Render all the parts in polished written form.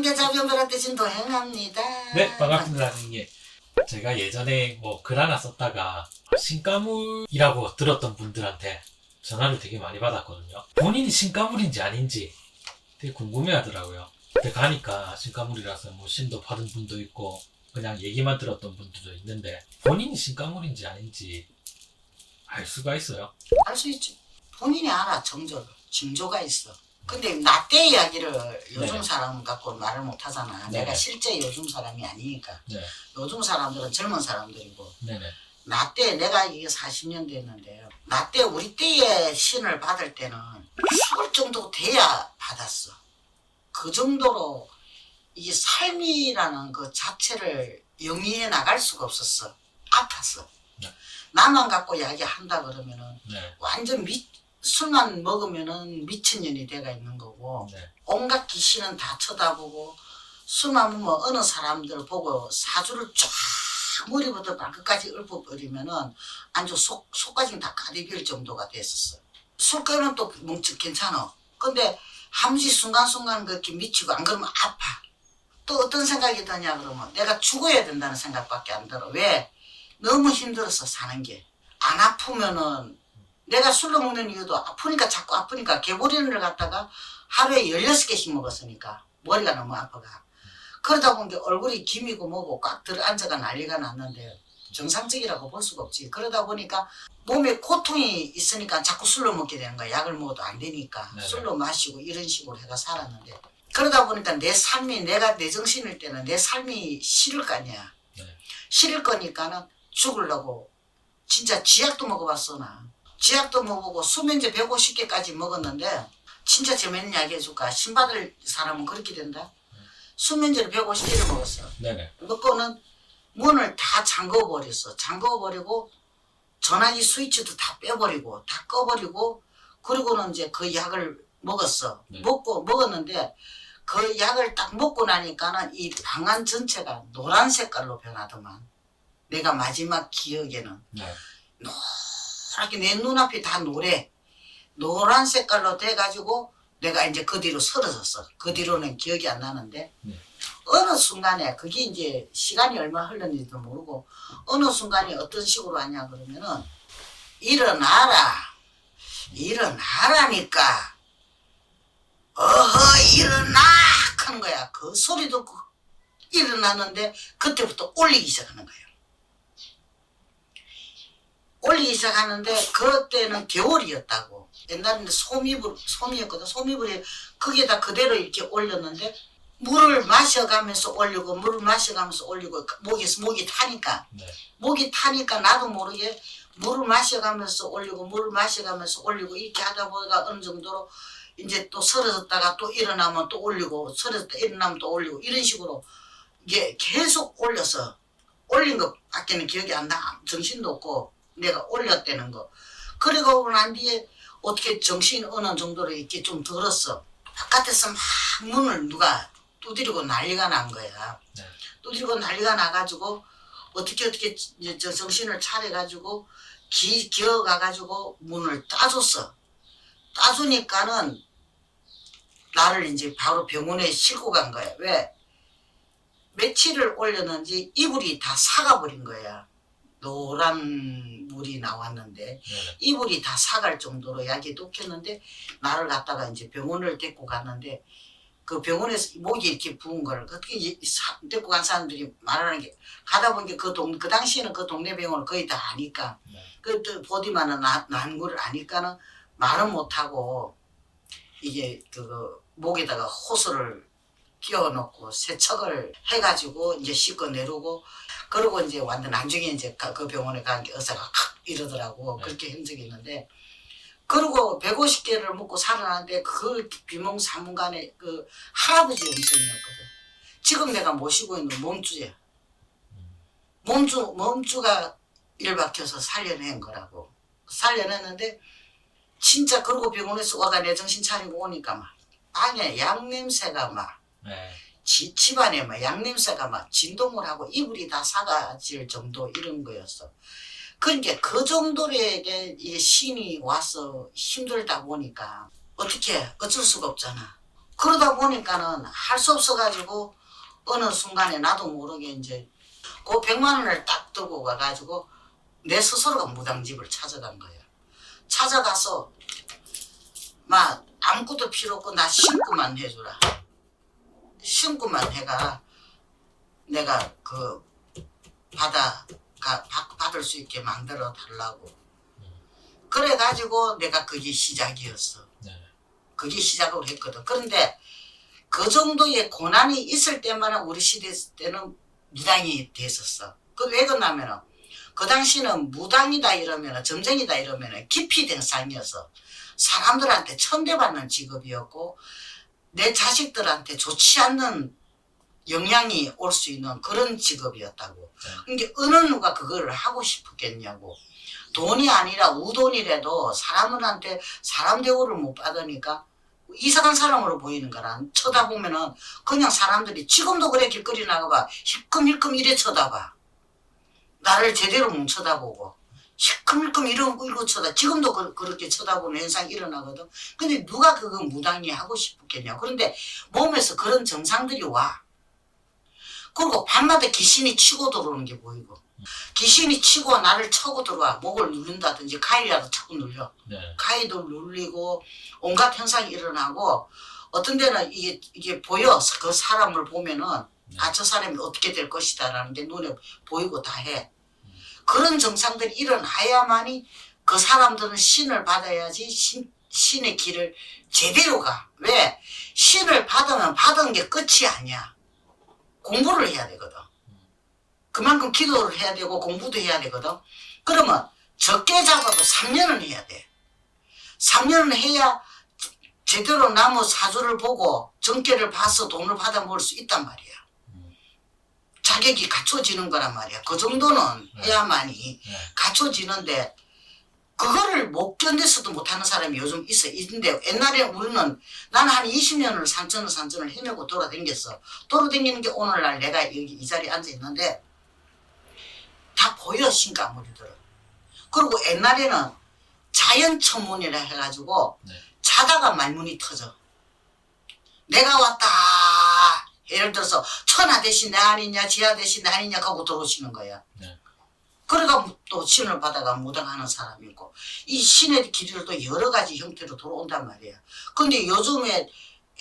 상대자변별한테 진도행합니다. 네, 반갑습니다, 선생님. 제가 예전에 뭐 글 하나 썼다가 신가물이라고 들었던 분들한테 전화를 되게 많이 받았거든요. 본인이 신가물인지 아닌지 되게 궁금해 하더라고요. 근데 가니까 신가물이라서 뭐 신도 받은 분도 있고 그냥 얘기만 들었던 분들도 있는데 본인이 신가물인지 아닌지 알 수가 있어요? 알 수 있지. 본인이 알아, 징조가 있어. 근데 나 때 이야기를 요즘 네. 사람 갖고 말을 못 하잖아. 네. 내가 실제 요즘 사람이 아니니까. 네, 요즘 사람들은 젊은 사람들이고. 네네. 나 때 내가 이게 40년 됐는데요. 나 때 우리 때의 신을 받을 때는 죽을 정도 돼야 받았어. 그 정도로 이 삶이라는 그 자체를 영위해 나갈 수가 없었어. 아팠어. 네. 나만 갖고 이야기한다 그러면은 네, 완전 술만 먹으면은 미친년이 돼가 있는 거고, 네, 온갖 귀신은 다 쳐다보고, 술만 먹으면 어느 사람들 보고 사주를 쫙 머리부터 발끝까지 읊어버리면은 아주 속까지 다 가리 빌 정도가 됐었어. 술 끊으면 또 뭉치 괜찮아. 근데 한시 순간순간 그렇게 미치고 안 그러면 아파. 또 어떤 생각이 드냐 그러면 내가 죽어야 된다는 생각밖에 안 들어. 왜? 너무 힘들었어 사는 게. 안 아프면은 내가 술로 먹는 이유도 아프니까 자꾸 아프니까 개보리를 갖다가 하루에 16개씩 먹었으니까 머리가 너무 아파가. 그러다 보니까 얼굴이 김이고 뭐고 꽉 들어앉아가 난리가 났는데 정상적이라고 볼 수가 없지. 그러다 보니까 몸에 고통이 있으니까 자꾸 술로 먹게 되는 거야. 약을 먹어도 안 되니까. 네네. 술로 마시고 이런 식으로 해가 살았는데 그러다 보니까 내 삶이 내가 내 정신일 때는 내 삶이 싫을 거 아니야. 네. 싫을 거니까는 죽으려고 진짜 쥐약도 먹어봤어 나. 쥐약도 먹어보고 수면제 150개까지 먹었는데 진짜 재밌는 이야기 해줄까? 신받을 사람은 그렇게 된다. 수면제를 150개를 먹었어. 네네. 먹고는 문을 다 잠궈버렸어. 잠궈버리고 전화기 스위치도 다 빼버리고 다 꺼버리고 그리고는 이제 그 약을 먹었어. 네. 먹었는데 그 약을 딱 먹고 나니까는 이 방안 전체가 노란 색깔로 변하더만. 내가 마지막 기억에는 네. 노랗게 내 눈앞이 다 노란 색깔로 돼가지고 내가 이제 그 뒤로 쓰러졌어. 그 뒤로는 기억이 안 나는데 네. 어느 순간에 그게 이제 시간이 얼마 흘렀는지도 모르고 어느 순간에 어떤 식으로 하냐 그러면은 일어나라니까 어허 일어나 하는 거야. 그 소리 듣고 일어났는데 그때부터 올리기 시작하는 거예요. 올리기 시작하는데 그때는 겨울이었다고. 옛날에는 솜이었거든. 솜이불이 거기에다 그대로 이렇게 올렸는데 물을 마셔가면서 올리고 물을 마셔가면서 올리고 목이 타니까 네. 목이 타니까 나도 모르게 물을 마셔가면서 올리고 물을 마셔가면서 올리고 이렇게 하다 보니까 어느 정도로 이제 또 쓰러졌다가 또 일어나면 또 올리고 쓰러졌다 일어나면 또 올리고 이런 식으로 이게 계속 올려서 올린 것밖에는 기억이 안 나. 정신도 없고 내가 올렸다는 거. 그리고 난 뒤에 어떻게 정신이 어느 정도로 이렇게 좀 들었어. 바깥에서 막 문을 누가 두드리고 난리가 난 거야. 네. 두드리고 난리가 나가지고 어떻게 이제 저 정신을 차려가지고 기어가가지고 문을 따줬어. 따주니까는 나를 이제 바로 병원에 싣고 간 거야. 왜? 며칠을 올렸는지 이불이 다 사가버린 거야. 노란 물이 나왔는데 네네. 이불이 다 사갈 정도로 약이 독했는데 나를 갖다가 이제 병원을 데리고 갔는데 그 병원에서 목이 이렇게 부은 거를 어떻게 데리고 간 사람들이 말하는 게 가다 보니까 그 당시에는 그 동네 병원을 거의 다 아니까 네. 그 보디만은 난 거를 아니까는 말은 못하고 이게 그 목에다가 호스를 끼워놓고 세척을 해가지고 이제 씻고 내려오고 그러고 이제 완전 나중에 이제 그 병원에 간 게 의사가 칵 이러더라고. 네. 그렇게 한 적이 있는데 그리고 150개를 먹고 살아났는데 그 비몽사몽간에 그 할아버지 음성이었거든. 지금 내가 모시고 있는 몸주야. 몸주가 일 박혀서 살려낸 거라고. 살려냈는데 진짜 그러고 병원에서 와가 내 정신 차리고 오니까 막 방에 양 냄새가 막 네. 집안에 막 양냄새가 막 진동을 하고 이불이 다 사가질 정도 이런 거였어. 그러니까 그 정도로에게 이 신이 와서 힘들다 보니까 어떻게 어쩔 수가 없잖아. 그러다 보니까는 할 수 없어가지고 어느 순간에 나도 모르게 이제 그 100만 원을 딱 들고 가가지고 내 스스로가 무당집을 찾아간 거야. 찾아가서 막 아무것도 필요 없고 나 신고만 해주라. 신고만 해가 내가 그 받을 수 있게 만들어 달라고. 그래가지고 내가 그게 시작이었어. 네. 그게 시작을 했거든. 그런데 그 정도의 고난이 있을 때만 우리 시대 때는 무당이 됐었어. 그 왜 그러냐면은 그 당시는 무당이다 이러면은 점쟁이다 이러면은 깊이 된 삶이었어. 사람들한테 천대받는 직업이었고 내 자식들한테 좋지 않는 영향이 올 수 있는 그런 직업이었다고. 그러니까 어느 누가 그거를 하고 싶었겠냐고. 돈이 아니라 우돈이라도 사람들한테 사람 대우를 못 받으니까 이상한 사람으로 보이는 거라. 쳐다보면은 그냥 사람들이 지금도 그래 길거리 나가봐 힐끔힐끔 이래 쳐다봐. 나를 제대로 못 쳐다보고 힐끔힐끔 이러고 쳐다. 지금도 그렇게 쳐다보는 현상이 일어나거든. 근데 누가 그거 무당이 하고 싶었겠냐. 그런데 몸에서 그런 증상들이 와. 그리고 밤마다 귀신이 치고 들어오는 게 보이고 귀신이 치고 나를 쳐고 들어와. 목을 누른다든지 가위라도 자꾸 눌려. 네. 가위도 눌리고 온갖 현상이 일어나고 어떤 데는 이게 보여. 그 사람을 보면은 아, 저 사람이 어떻게 될 것이다 라는 게 눈에 보이고 다 해. 그런 증상들이 일어나야만이 그 사람들은 신을 받아야지 신의 길을 제대로 가. 왜? 신을 받으면 받은 게 끝이 아니야. 공부를 해야 되거든. 그만큼 기도를 해야 되고 공부도 해야 되거든. 그러면 적게 잡아도 3년은 해야 돼. 3년은 해야 제대로 나무 사주를 보고 정계를 봐서 돈을 받아 먹을 수 있단 말이야. 자격이 갖춰지는 거란 말이야. 그 정도는 해야만이 갖춰지는데 그거를 못 견뎌서도 못하는 사람이 요즘 있어. 있는데 옛날에 우리는 나는 한 20년을 산천을 헤매고 돌아다녔어. 돌아다니는 게 오늘날 내가 여기 이 자리에 앉아 있는데 다 보여 신가물이들은. 그리고 옛날에는 자연천문이라 해가지고 자다가 말문이 터져. 내가 왔다. 예를 들어서 천하 대신 내 아니냐 지하 대신 내 아니냐 하고 들어오시는 거야. 그러니까 또 신을 받아가 무당하는 사람이 있고 이 신의 길도 여러 가지 형태로 들어온단 말이야. 근데 요즘에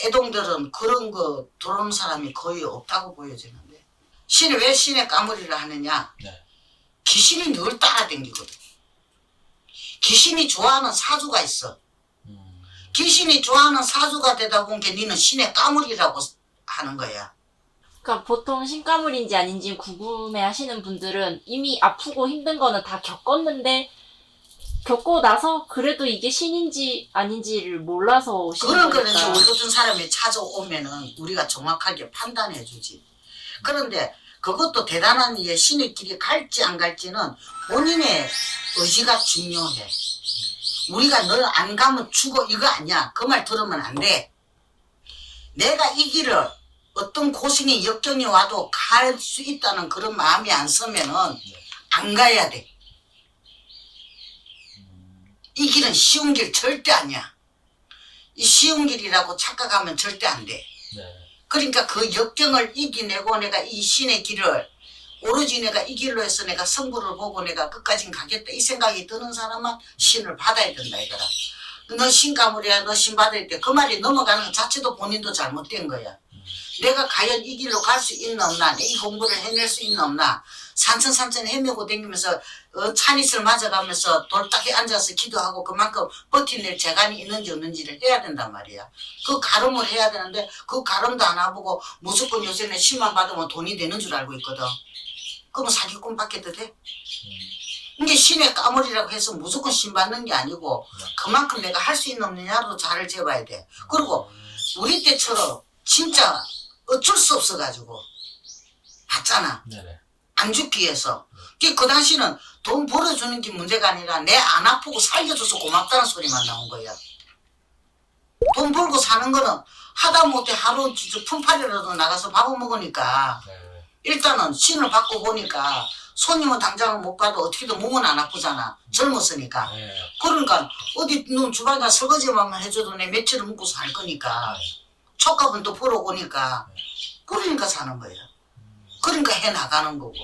애동들은 그런 거 들어오는 사람이 거의 없다고 보여지는데 신이 왜 신의 까무리를 하느냐. 귀신이 늘 따라다니거든. 귀신이 좋아하는 사주가 있어. 귀신이 좋아하는 사주가 되다 보니까 니는 신의 까무리라고 하는 거야. 그러니까 보통 신가물인지 아닌지 궁금해 하시는 분들은 이미 아프고 힘든 거는 다 겪었는데 겪고 나서 그래도 이게 신인지 아닌지를 몰라서 오시는 그런 거니까. 우리 같은 사람이 찾아오면은 우리가 정확하게 판단해 주지. 그런데 그것도 대단한 게 신의 길이 갈지 안 갈지는 본인의 의지가 중요해. 우리가 너 안 가면 죽어 이거 아니야. 그 말 들으면 안 돼. 내가 이 길을 어떤 고생이 역경이 와도 갈 수 있다는 그런 마음이 안 서면은 안 가야 돼. 이 길은 쉬운 길 절대 아니야. 이 쉬운 길이라고 착각하면 절대 안 돼. 그러니까 그 역경을 이기내고 내가 이 신의 길을 오로지 내가 이 길로 해서 내가 성부를 보고 내가 끝까지 가겠다 이 생각이 드는 사람은 신을 받아야 된다 이거라. 너 신가물이야 너 신 받을 때 그 말이 넘어가는 것 자체도 본인도 잘못된 거야. 내가 과연 이 길로 갈 수 있나 없나 이 공부를 해낼 수 있나 없나 산천 헤매고 다니면서 찬이슬 맞아가면서 돌딱에 앉아서 기도하고 그만큼 버텨낼 재간이 있는지 없는지를 해야 된단 말이야. 그 가름을 해야 되는데 그 가름도 안 해보고 무조건 요새는 신만 받으면 돈이 되는 줄 알고 있거든. 그러면 사기꾼 받게도 돼? 이게 신의 까물이라고 해서 무조건 신 받는 게 아니고 그만큼 내가 할 수 있는 없느냐도 잘을 재봐야 돼. 그리고 우리 때처럼 진짜 어쩔 수 없어가지고 받잖아. 안 죽기 위해서. 그 당시는 돈 벌어주는 게 문제가 아니라 내 안 아프고 살려줘서 고맙다는 소리만 나온 거야. 돈 벌고 사는 거는 하다못해 하루 품팔이라도 나가서 밥을 먹으니까 일단은 신을 받고 보니까 손님은 당장은 못 봐도 어떻게든 몸은 안 아프잖아. 젊었으니까. 그러니까 어디 너 주방에다 설거지만 해줘도 내 며칠을 먹고 살 거니까 촉값은 또 벌어오니까 그러니까 사는 거예요. 그러니까 해 나가는 거고.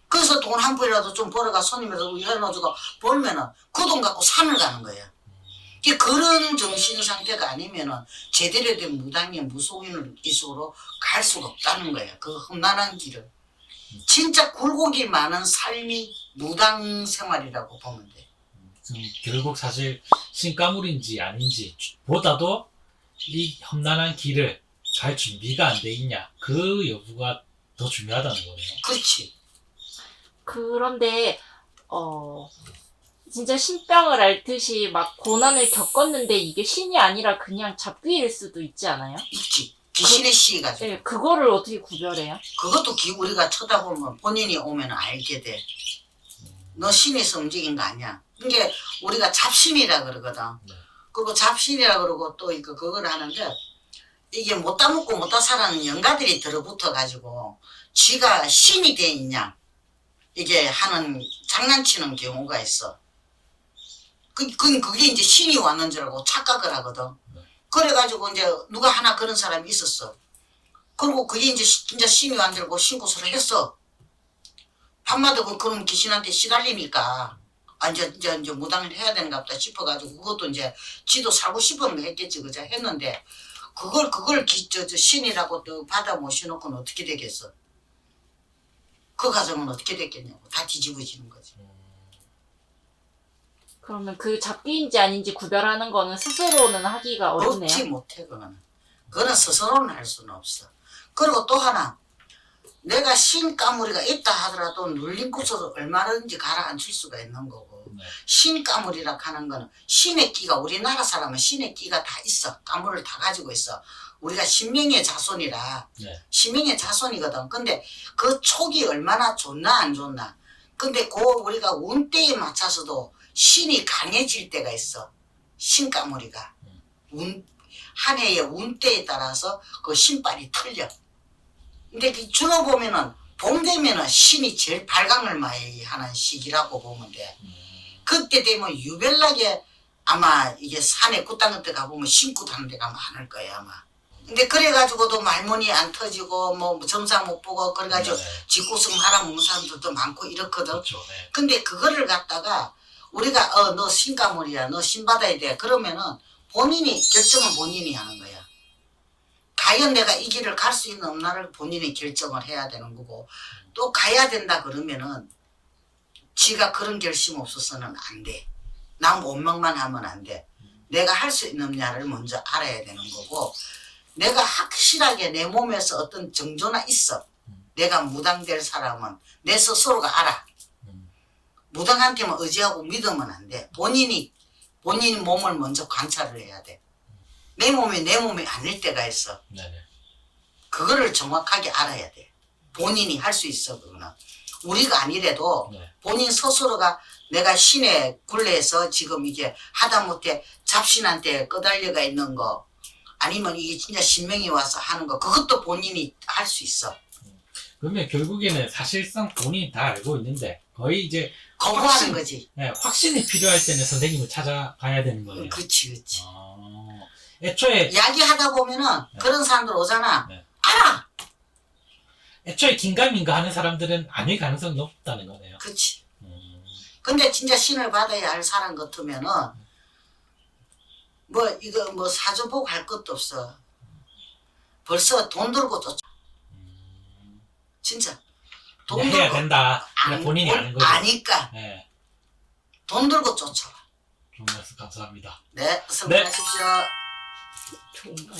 그래서 돈 한 푼이라도 좀 벌어가 손님에서 해놓아주고 벌면은 그 돈 갖고 산을 가는 거예요. 그런 정신 상태가 아니면은 제대로 된 무당의 무속인을 이쪽으로 갈 수가 없다는 거예요. 그 험난한 길을. 진짜 굴곡이 많은 삶이 무당 생활이라고 보면 돼. 결국 사실 신가물인지 아닌지 보다도 이 험난한 길을 갈 준비가 안 돼 있냐 그 여부가 더 중요하다는 거네요. 그렇지. 그런데 진짜 신병을 앓듯이 막 고난을 겪었는데 이게 신이 아니라 그냥 잡귀일 수도 있지 않아요? 있지. 귀신의 시가지고. 네, 그거를 어떻게 구별해요? 그것도 우리가 쳐다보면 본인이 오면 알게 돼. 너 신에서 움직인 거 아니야. 이게 우리가 잡신이라 그러거든. 네. 그리고 잡신이라 그러고 또 그걸 하는데 이게 못다 먹고 못다 살아는 영가들이 들어붙어 가지고 쥐가 신이 돼 있냐 이게 하는 장난치는 경우가 있어. 그게 이제 신이 왔는 줄 알고 착각을 하거든. 그래가지고 이제 누가 하나 그런 사람이 있었어. 그리고 그게 이제 진짜 신이 안 들고 신고서를 했어. 밤마다 그런 귀신한테 시달리니까 이제 무당을 해야 되는가 보다 싶어가지고 그것도 이제 지도 살고 싶은 거 했겠지 그자 했는데 그걸 신이라고 또 받아 모셔놓고는 어떻게 되겠어? 그 가정은 어떻게 됐겠냐고. 다 뒤집어지는 거지. 그러면 그 잡귀인지 아닌지 구별하는 거는 스스로는 하기가 어렵네요. 없지 못해 그거는. 그거는 스스로는 할 수는 없어. 그리고 또 하나 내가 신가무리가 있다 하더라도 눌린 곳으로 얼마든지 가라앉힐 수가 있는 거고 네. 신가무리라 하는 거는 신의 끼가 우리나라 사람은 신의 끼가 다 있어. 가물을 다 가지고 있어. 우리가 신명의 자손이라 네. 신명의 자손이거든. 근데 그 촉이 얼마나 좋나 안 좋나. 근데 우리가 운때에 맞춰서도 신이 강해질 때가 있어. 신가무리가 한 해의 운때에 따라서 그 신발이 틀려. 근데 주로 보면은 봄 되면은 신이 제일 발광을 많이 하는 시기라고 보면 돼. 그때 되면 유별나게 아마 이게 산에 굿당 같은 데 가보면 신굿 하는 데가 많을 거야 아마. 근데 그래가지고도 말문이 안 터지고 뭐 점사 못 보고 그래가지고 집구석 말아먹는 사람들도 많고 이렇거든. 그렇죠. 네. 근데 그거를 갖다가 우리가 너 신가물이야 너 신받아야 돼 그러면은 본인이 결정은 본인이 하는 거야. 과연 내가 이 길을 갈 수 있는 없나를 본인이 결정을 해야 되는 거고 또 가야 된다 그러면은 지가 그런 결심 없어서는 안 돼. 남 원망만 하면 안 돼. 내가 할 수 있느냐를 먼저 알아야 되는 거고 내가 확실하게 내 몸에서 어떤 정조나 있어. 내가 무당될 사람은 내 스스로가 알아. 무당한테만 의지하고 믿으면 안 돼. 본인 몸을 먼저 관찰을 해야 돼. 내 몸이 아닐 때가 있어. 네네. 그거를 정확하게 알아야 돼. 본인이 할 수 있어 그거는. 우리가 아니래도 네. 본인 스스로가 내가 신의 굴레에서 지금 이게 하다못해 잡신한테 끄달려가 있는 거 아니면 이게 진짜 신명이 와서 하는 거 그것도 본인이 할 수 있어. 그러면 결국에는 사실상 본인이 다 알고 있는데 거의 이제 거부하는 거지. 네, 확신이 필요할 때는 선생님을 찾아가야 되는 거예요. 그치. 애초에 이야기하다 보면은 그런 사람들 오잖아. 네. 알아. 애초에 긴가민가 하는 사람들은 아닐 가능성이 높다는 거네요. 그치. 근데 진짜 신을 받아야 할 사람 같으면은 뭐 이거 뭐 사주보고 할 것도 없어. 벌써 돈 들고 쫓아. 진짜. 돈 그냥 해야 들고 된다. 그냥 본인이 아는 거죠. 아니까 네. 돈 들고 쫓아와. 좋은 말씀 감사합니다. 네, 성공하십시오. 좋은 거.